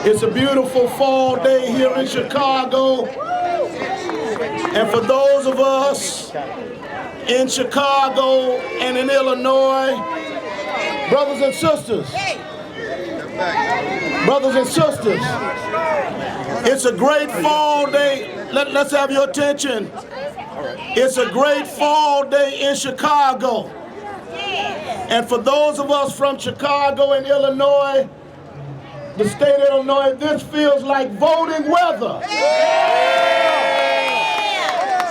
It's a beautiful fall day here in Chicago. And for those of us in Chicago and in Illinois, brothers and sisters, it's a great fall day. Let's have your attention. It's a great fall day in Chicago. And for those of us from Chicago and Illinois, the state of Illinois, this feels like voting weather. Let's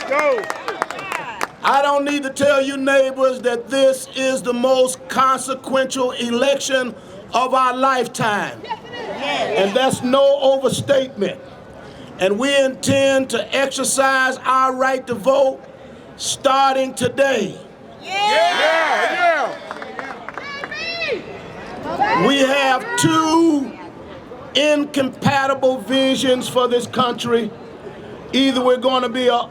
go. I don't need to tell you, neighbors, that this is the most consequential election of our lifetime. And that's no overstatement. And we intend to exercise our right to vote starting today. We have two incompatible visions for this country. Either we're going to be an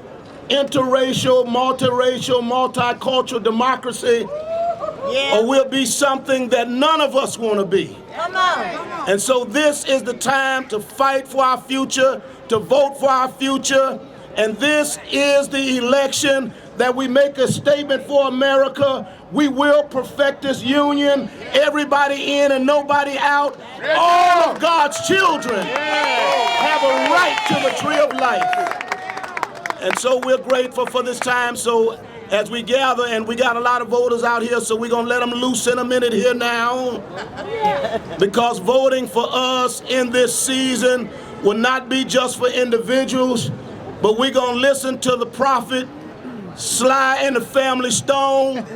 interracial, multiracial, multicultural democracy, or we'll be something that none of us want to be. Come on. And so this is the time to fight for our future, to vote for our future, and this is the election that we make a statement for America. We will perfect this union, everybody in and nobody out. All of God's children have a right to the tree of life. And so we're grateful for this time. So as we gather, and we got a lot of voters out here, so we're going to let them loose in a minute here now. Because voting for us in this season will not be just for individuals, but we're going to listen to the prophet, Sly and the Family Stone.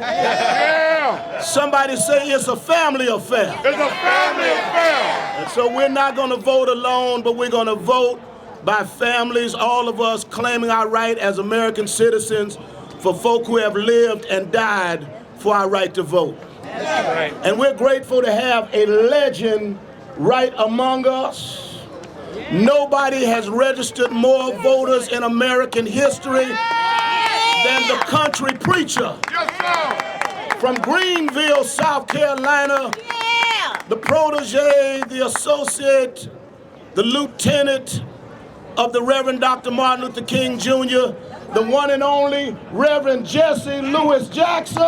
Somebody say it's a family affair. It's a family affair. And so we're not going to vote alone, but we're going to vote by families, all of us claiming our right as American citizens for folk who have lived and died for our right to vote. And we're grateful to have a legend right among us. Nobody has registered more voters in American history than the country preacher. From Greenville, South Carolina, the protege, the associate, the lieutenant of the Reverend Dr. Martin Luther King Jr., the one and only Reverend Jesse Louis Jackson.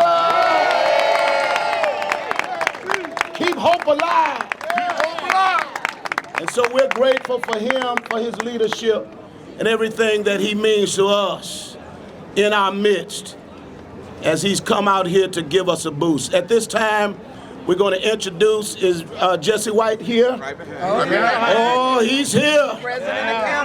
Keep hope alive. Keep hope alive. And so we're grateful for him, for his leadership, and everything that he means to us in our midst as he's come out here to give us a boost. At this time, we're going to introduce, is Jesse White here? Right behind. Oh, he's here.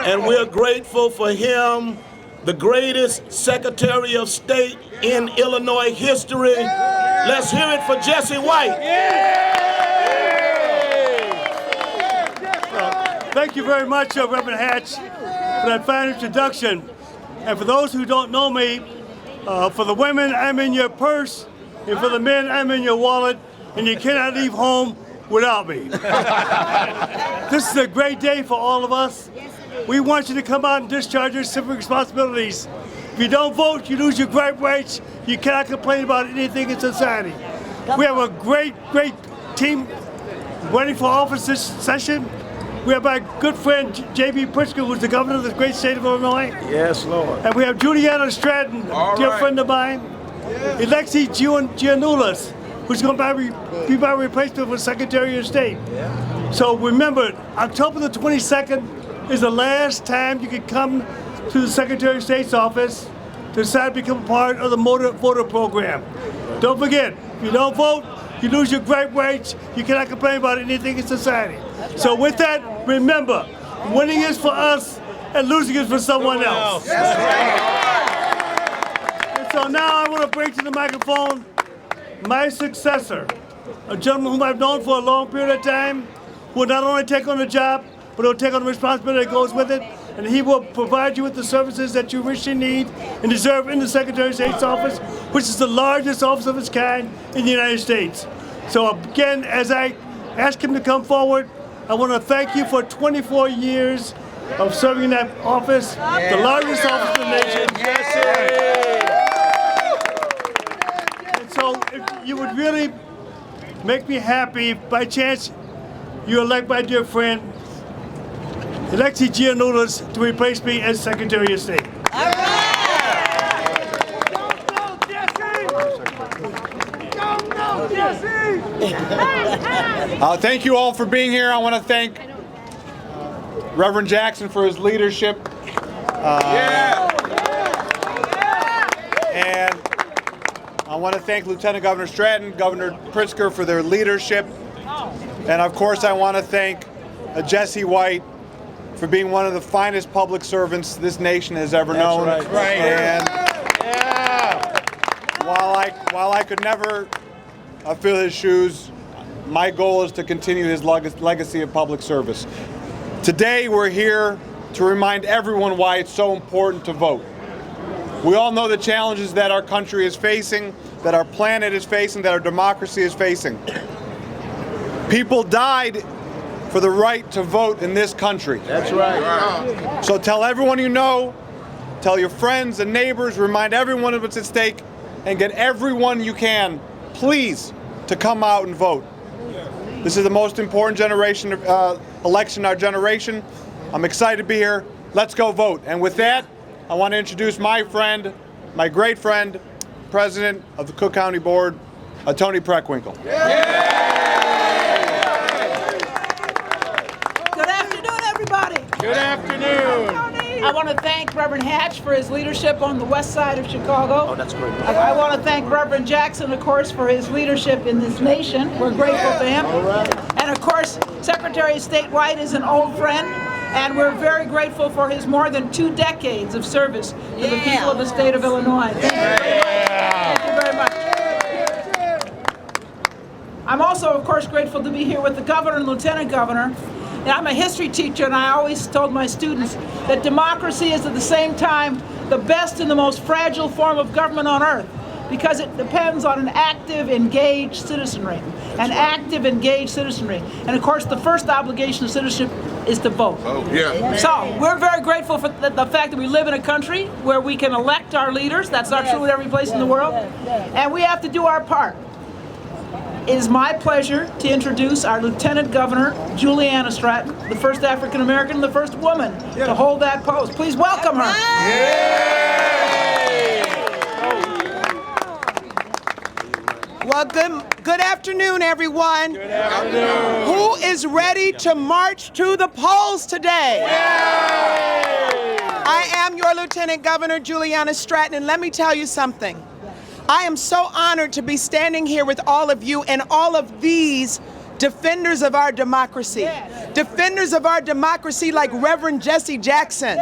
And we're grateful for him, the greatest Secretary of State in Illinois history. Let's hear it for Jesse White. Thank you very much, Reverend Hatch, for that fine introduction. And for those who don't know me, for the women, I'm in your purse, and for the men, I'm in your wallet, and you cannot leave home without me. This is a great day for all of us. We want you to come out and discharge your civic responsibilities. If you don't vote, you lose your great rights. You cannot complain about anything in society. We have a great team running for office this session. We have my good friend, J.B. Pritzker, who's the governor of the great state of Illinois. Yes, Lord. And we have Juliana Stratton, dear friend of mine. AlexiGiannoulias, who's going to be my replacement for Secretary of State. So remember, October the 22nd is the last time you can come to the Secretary of State's office to decide to become a part of the voter program. Don't forget, if you don't vote, you lose your great rights. You cannot complain about anything in society. So with that, remember, winning is for us and losing is for someone else. And so now I want to bring to the microphone my successor, a gentleman whom I've known for a long period of time, who will not only take on the job, but he'll take on the responsibility that goes with it, and he will provide you with the services that you richly need and deserve in the Secretary of State's office, which is the largest office of its kind in the United States. So again, as I ask him to come forward, I want to thank you for 24 years of serving in that office, the largest office in the nation. And so if you would really make me happy if by chance you elect my dear friend, AlexiGiannoulias to replace me as Secretary of State. Thank you all for being here. I want to thank Reverend Jackson for his leadership. And I want to thank Lieutenant Governor Stratton, Governor Pritzker for their leadership. And of course, I want to thank Jesse White for being one of the finest public servants this nation has ever known. That's right. And while I could never fill his shoes, my goal is to continue his legacy of public service. Today, we're here to remind everyone why it's so important to vote. We all know the challenges that our country is facing, that our planet is facing, that our democracy is facing. People died for the right to vote in this country. That's right. So tell everyone you know, tell your friends and neighbors, remind everyone of what's at stake, and get everyone you can, please, to come out and vote. This is the most important election in our generation. I'm excited to be here. Let's go vote. And with that, I want to introduce my friend, my great friend, President of the Cook County Board, Tony Preckwinkle. Good afternoon, everybody. Good afternoon. I want to thank Reverend Hatch for his leadership on the west side of Chicago. Oh, that's great. I want to thank Reverend Jackson, of course, for his leadership in this nation. We're grateful to him. All right. And of course, Secretary of State White is an old friend, and we're very grateful for his more than 2 decades of service to the people of the state of Illinois. Thank you very much. I'm also, of course, grateful to be here with the governor and lieutenant governor. And I'm a history teacher, and I always told my students that democracy is at the same time the best and the most fragile form of government on earth, because it depends on an active, engaged citizenry. Active, engaged citizenry. And of course, the first obligation of citizenship is to vote. Oh, yeah. So we're very grateful for the fact that we live in a country where we can elect our leaders. That's not true in every place in the world. And we have to do our part. It is my pleasure to introduce our Lieutenant Governor, Juliana Stratton, the first African American and the first woman to hold that post. Please welcome her. Well, good afternoon, everyone. Good afternoon. Who is ready to march to the polls today? I am your Lieutenant Governor, Juliana Stratton, and let me tell you something. I am so honored to be standing here with all of you and all of these defenders of our democracy. Defenders of our democracy like Reverend Jesse Jackson.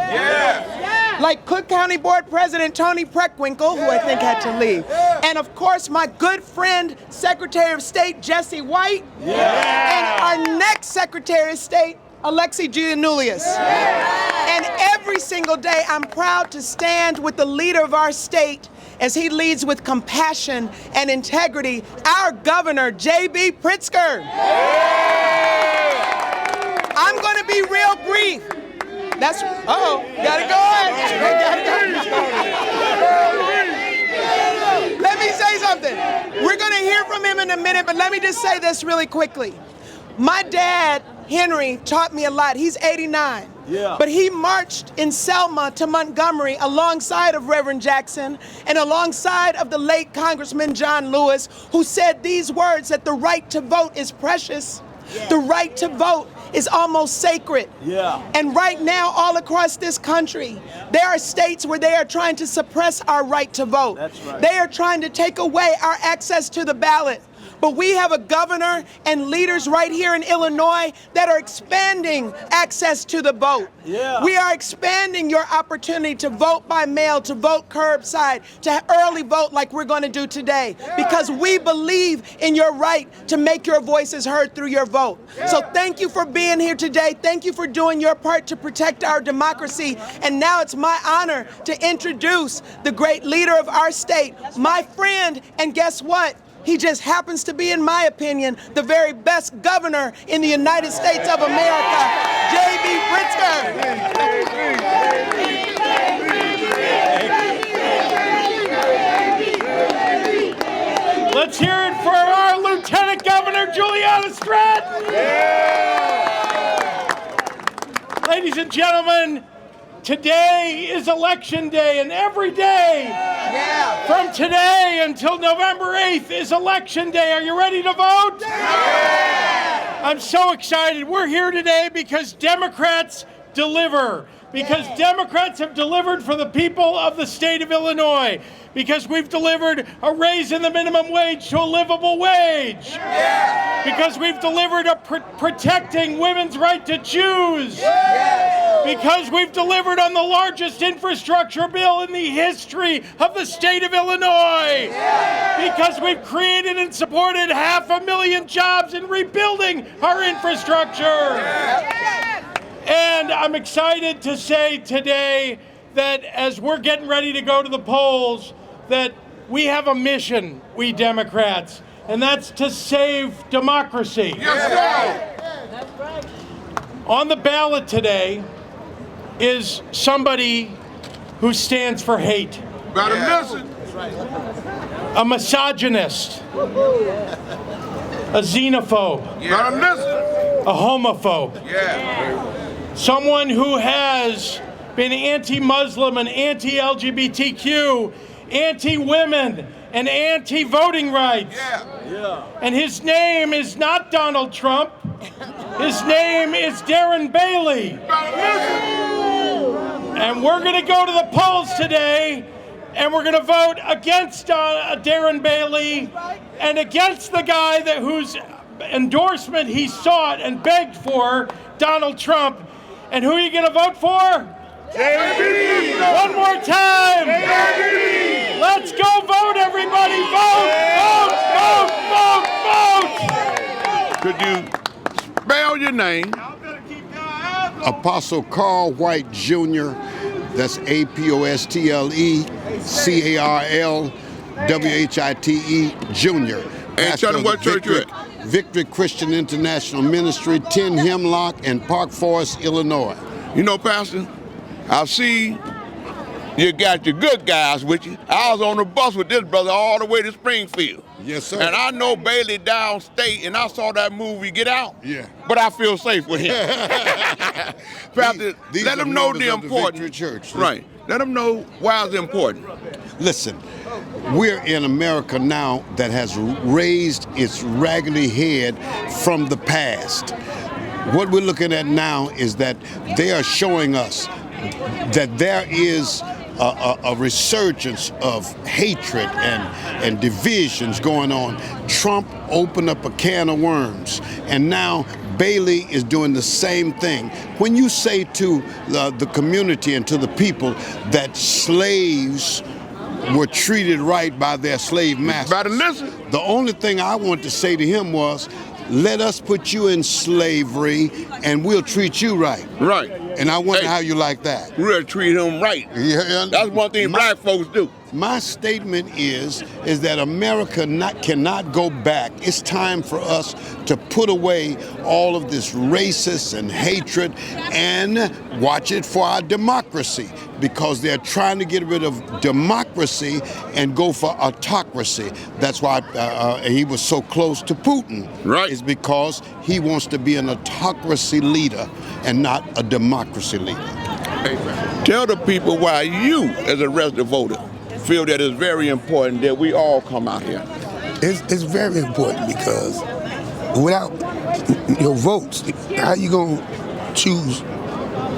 Like Cook County Board President Tony Preckwinkle, who I think had to leave. And of course, my good friend, Secretary of State Jesse White. And our next Secretary of State, AlexiGiannoulias. And every single day, I'm proud to stand with the leader of our state as he leads with compassion and integrity, our Governor, J.B. Pritzker. I'm going to be real brief. Got it going. Let me say something. We're going to hear from him in a minute, but let me just say this really quickly. My dad, Henry, taught me a lot. He's 89. But he marched in Selma to Montgomery alongside of Reverend Jackson and alongside of the late Congressman John Lewis, who said these words, that the right to vote is precious. The right to vote is almost sacred. And right now, all across this country, there are states where they are trying to suppress our right to vote. They are trying to take away our access to the ballot. But we have a governor and leaders right here in Illinois that are expanding access to the vote. We are expanding your opportunity to vote by mail, to vote curbside, to early vote like we're going to do today, because we believe in your right to make your voices heard through your vote. So thank you for being here today. Thank you for doing your part to protect our democracy. And now it's my honor to introduce the great leader of our state, my friend, and guess what? He just happens to be, in my opinion, the very best governor in the United States of America, J.B. Pritzker. Let's hear it for our Lieutenant Governor, Juliana Stratton. ladies and gentlemen, today is election day, and every day from today until November 8th is election day. Are you ready to vote? Yeah! I'm so excited. We're here today because Democrats deliver. Because Democrats have delivered for the people of the state of Illinois. Because we've delivered a raise in the minimum wage to a livable wage. Yeah. Because we've delivered a protecting women's right to choose. Yeah. Because we've delivered on the largest infrastructure bill in the history of the state of Illinois. Yeah. Because we've created and supported 500,000 jobs in rebuilding our infrastructure. Yeah. And I'm excited to say today that as we're getting ready to go to the polls, that we have a mission, we Democrats, and that's to save democracy. Yes, sir. That's right. On the ballot today is somebody who stands for hate. Better listen. A misogynist. A xenophobe. Better listen. A homophobe. Yeah. Someone who has been anti-Muslim and anti-LGBTQ, anti-women, and anti-voting rights. Yeah. And his name is not Donald Trump. His name is Darren Bailey. And we're going to go to the polls today, and we're going to vote against Darren Bailey and against the guy whose endorsement he sought and begged for, Donald Trump. And who are you going to vote for? JB! One more time! JB! Let's go vote, everybody! Vote! Vote! Vote! Vote! Vote! Could you spell your name? Apostle Carl White Jr., that's APOSTLE Jr. And tell them what church you're at. Victory Christian International Ministry, 10 Hemlock and Park Forest, Illinois. You know, Pastor, I see you got your good guys with you. I was on the bus with this brother all the way to Springfield. Yes, sir. And I know Bailey downstate, and I saw that movie Get Out. Yeah. But I feel safe with him. Pastor, let them know the importance. Church. Right. Let them know why it's important. Listen, we're in America now that has raised its raggedy head from the past. What we're looking at now is that they are showing us that there is a resurgence of hatred and divisions going on. Trump opened up a can of worms, and now Bailey is doing the same thing. When you say to the community and to the people that slaves were treated right by their slave masters, better listen. The only thing I want to say to him was, let us put you in slavery and we'll treat you right. Right. And I wonder how you like that. We'll treat him right. Yeah. That's one thing black folks do. My statement is that America cannot go back. It's time for us to put away all of this racist and hatred and watch it for our democracy, because they're trying to get rid of democracy and go for autocracy. That's why he was so close to Putin. Right. It's because he wants to be an autocracy leader and not a democracy leader. Amen. Tell the people why you, as a registered voter, feel that it's very important that we all come out here. It's very important, because without your votes, how you gonna choose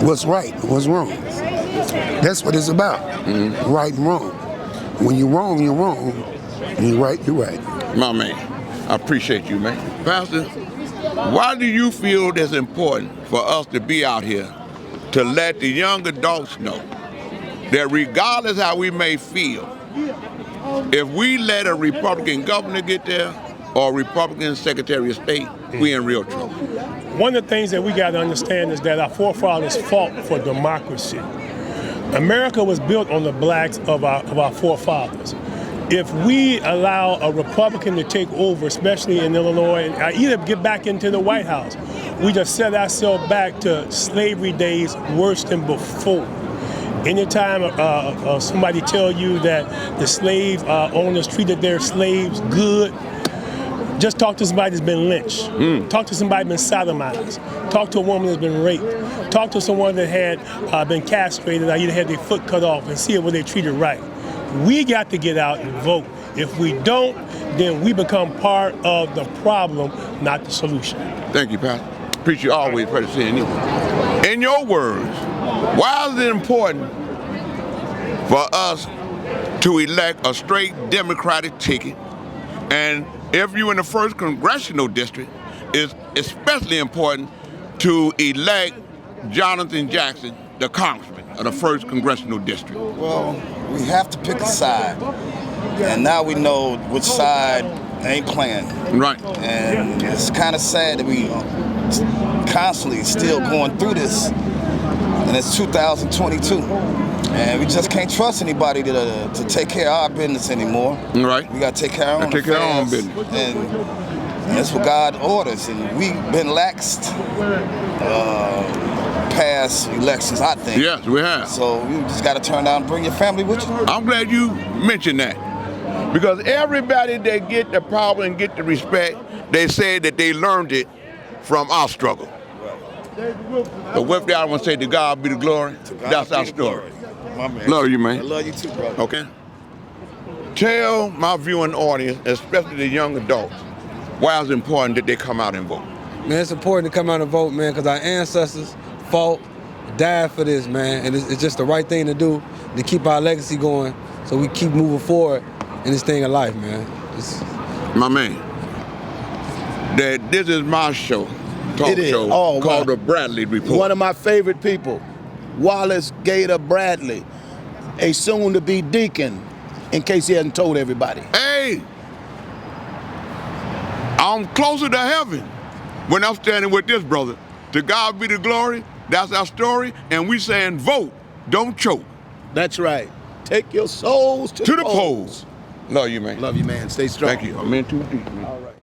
what's right and what's wrong? That's what it's about. Mm-hmm. Right and wrong. When you're wrong, you're wrong. When you're right, you're right. My man, I appreciate you, man. Pastor, why do you feel it's important for us to be out here to let the young adults know that regardless how we may feel, if we let a Republican governor get there or a Republican Secretary of State, we in real trouble? One of the things that we got to understand is that our forefathers fought for democracy. America was built on the blacks of our forefathers. If we allow a Republican to take over, especially in Illinois, and either get back into the White House, we just set ourselves back to slavery days worse than before. Anytime somebody tell you that the slave owners treated their slaves good, Just talk to somebody that's been lynched. Talk to somebody that's been sodomized. Talk to a woman that's been raped. Talk to someone that had been castrated or either had their foot cut off and see if they treated right. We got to get out and vote. If we don't, then we become part of the problem, not the solution. Thank you, Pastor. Appreciate you always for seeing you. In your words, why is it important for us to elect a straight Democratic ticket? And if you're in the 1st Congressional District, it's especially important to elect Jonathan Jackson, the congressman of the 1st Congressional District. Well, we have to pick a side. And now we know which side ain't playing. Right. And it's kind of sad that we constantly still going through this. And it's 2022. And we just can't trust anybody to take care of our business anymore. Right. We got to take care of our own affairs. Take care of our own business. And that's what God orders. And we've been laxed past elections, I think. Yes, we have. So you just got to turn down and bring your family with you. I'm glad you mentioned that. Because everybody that get the power and get the respect, they say that they learned it from our struggle. But with that, I want to say to God be the glory. That's our story. My man. Love you, man. I love you too, brother. Okay. Tell my viewing audience, especially the young adults, why it's important that they come out and vote. Man, it's important to come out and vote, man, because our ancestors fought, died for this, man, and it's just the right thing to do to keep our legacy going, so we keep moving forward in this thing of life, man. My man, that this is my show, talk show, called The Bradley Report. One of my favorite people, Wallace Gator Bradley, a soon-to-be deacon, in case he hasn't told everybody. Hey, I'm closer to heaven when I'm standing with this brother. To God be the glory, that's our story, and we saying vote, don't choke. That's right. Take your souls to the polls. Love you, man. Love you, man. Stay strong. Thank you. I'm in too deep, man.